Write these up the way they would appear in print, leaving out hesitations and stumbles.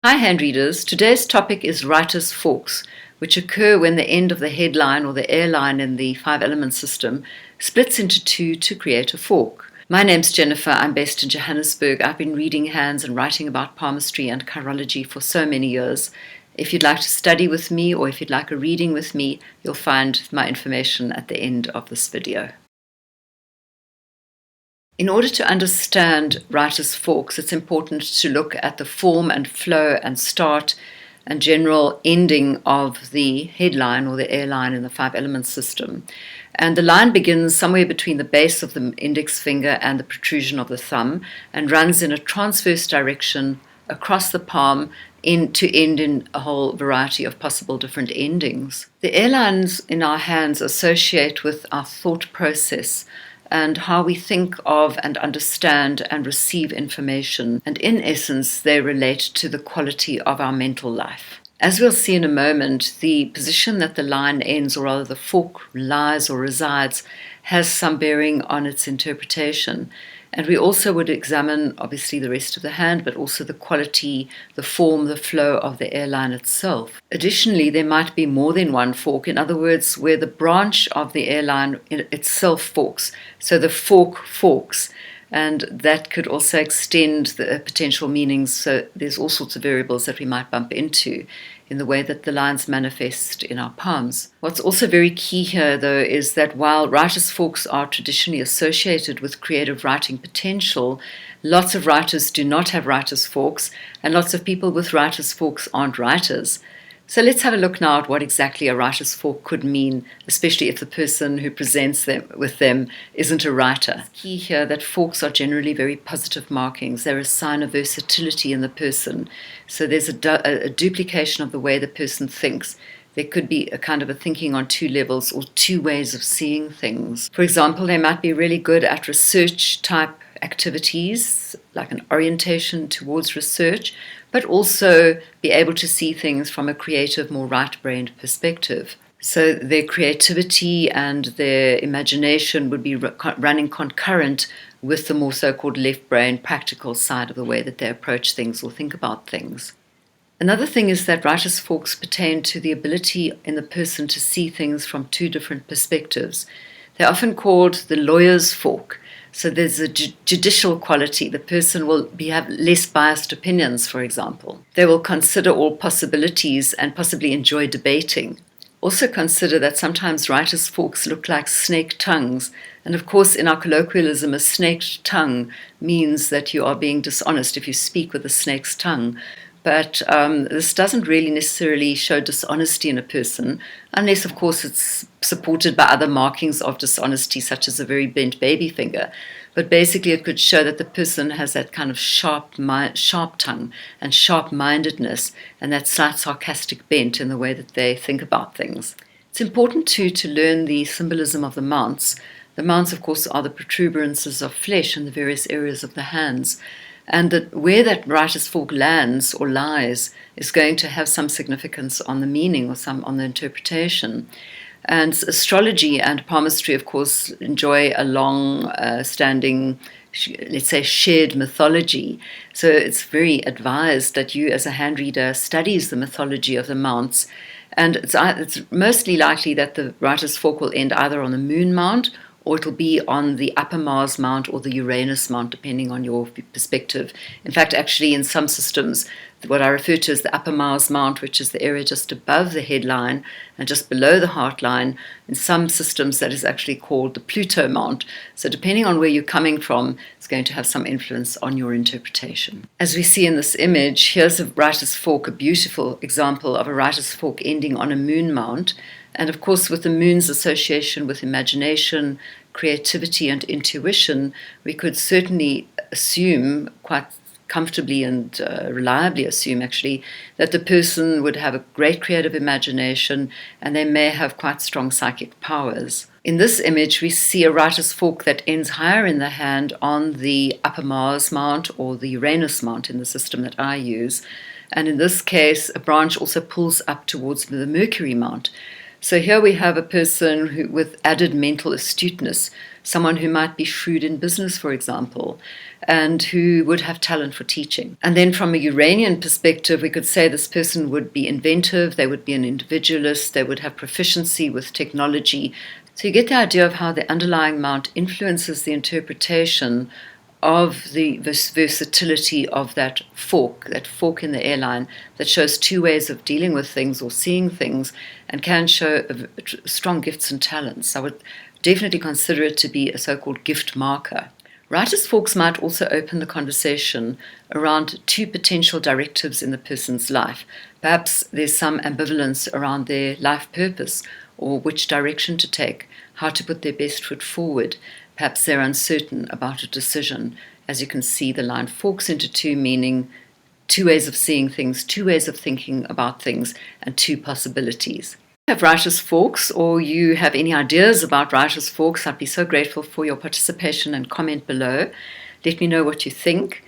Hi, hand readers. Today's topic is writer's forks, which occur when the end of the headline or the airline in the five-element system splits into two to create a fork. My name's Jennifer. I'm based in Johannesburg. I've been reading hands and writing about palmistry and chirology for so many years. If you'd like to study with me or if you'd like a reading with me, you'll find my information at the end of this video. In order to understand writer's forks, it's important to look at the form and flow and start and general ending of the headline or the airline in the five-element system. And the line begins somewhere between the base of the index finger and the protrusion of the thumb and runs in a transverse direction across the palm to end in a whole variety of possible different endings. The airlines in our hands associate with our thought process and how we think of and understand and receive information, and in essence they relate to the quality of our mental life. As we'll see in a moment, the position that the line ends, or rather the fork lies or resides, has some bearing on its interpretation. And we also would examine, obviously, the rest of the hand, but also the quality, the form, the flow of the airline itself. Additionally, there might be more than one fork, in other words, where the branch of the airline itself forks. So the fork forks, and that could also extend the potential meanings. So there's all sorts of variables that we might bump into in the way that the lines manifest in our palms. What's also very key here, though, is that while writer's forks are traditionally associated with creative writing potential, lots of writers do not have writer's forks, and lots of people with writer's forks aren't writers. So let's have a look now at what exactly a writer's fork could mean, especially if the person who presents with them isn't a writer. It's key here that forks are generally very positive markings. They're a sign of versatility in the person. So there's a duplication of the way the person thinks. There could be a kind of a thinking on two levels or two ways of seeing things. For example, they might be really good at research type activities, like an orientation towards research, but also be able to see things from a creative, more right-brained perspective. So their creativity and their imagination would be running concurrent with the more so-called left-brain practical side of the way that they approach things or think about things. Another thing is that writer's forks pertain to the ability in the person to see things from two different perspectives. They're often called the lawyer's fork. So there's a judicial quality. The person will have less biased opinions, for example. They will consider all possibilities and possibly enjoy debating. Also consider that sometimes writer's forks look like snake tongues. And of course, in our colloquialism, a snake's tongue means that you are being dishonest if you speak with a snake's tongue. But this doesn't really necessarily show dishonesty in a person, unless, of course, it's supported by other markings of dishonesty, such as a very bent baby finger. But basically, it could show that the person has that kind of sharp tongue and sharp-mindedness and that slight sarcastic bent in the way that they think about things. It's important, too, to learn the symbolism of the mounts. The mounts, of course, are the protuberances of flesh in the various areas of the hands. And that where that writer's fork lands or lies is going to have some significance on the meaning or on the interpretation. And astrology and palmistry, of course, enjoy a long-standing, let's say, shared mythology. So it's very advised that you, as a hand reader, studies the mythology of the mounts. And it's mostly likely that the writer's fork will end either on the moon mount, or it'll be on the upper Mars mount or the Uranus mount, depending on your perspective. In fact, actually, in some systems, what I refer to as the upper Mars mount, which is the area just above the headline and just below the heart line, in some systems that is actually called the Pluto mount. So depending on where you're coming from, it's going to have some influence on your interpretation. As we see in this image, here's a writer's fork, a beautiful example of a writer's fork ending on a moon mount. And of course, with the moon's association with imagination, creativity, and intuition, we could certainly assume, quite comfortably and reliably assume, actually, that the person would have a great creative imagination and they may have quite strong psychic powers. In this image, we see a writer's fork that ends higher in the hand on the upper Mars mount or the Uranus mount in the system that I use. And in this case, a branch also pulls up towards the Mercury mount. So here we have a person with added mental astuteness, someone who might be shrewd in business, for example, and who would have talent for teaching. And then from a Uranian perspective, we could say this person would be inventive, they would be an individualist, they would have proficiency with technology. So you get the idea of how the underlying mount influences the interpretation of the versatility of that fork in the airline that shows two ways of dealing with things or seeing things and can show strong gifts and talents. I would definitely consider it to be a so-called gift marker. Writer's forks might also open the conversation around two potential directives in the person's life. Perhaps there's some ambivalence around their life purpose or which direction to take, how to put their best foot forward. Perhaps they're uncertain about a decision. As you can see, the line forks into two, meaning two ways of seeing things, two ways of thinking about things, and two possibilities. If you have writer's forks or you have any ideas about writer's forks, I'd be so grateful for your participation and comment below. Let me know what you think.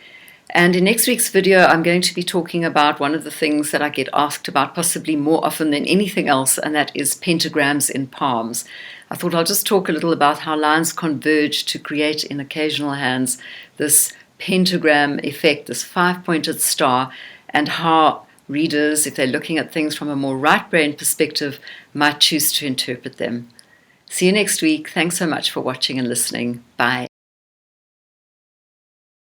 And in next week's video, I'm going to be talking about one of the things that I get asked about possibly more often than anything else, and that is pentagrams in palms. I thought I'll just talk a little about how lines converge to create in occasional hands this pentagram effect, this five-pointed star, and how readers, if they're looking at things from a more right-brain perspective, might choose to interpret them. See you next week. Thanks so much for watching and listening. Bye.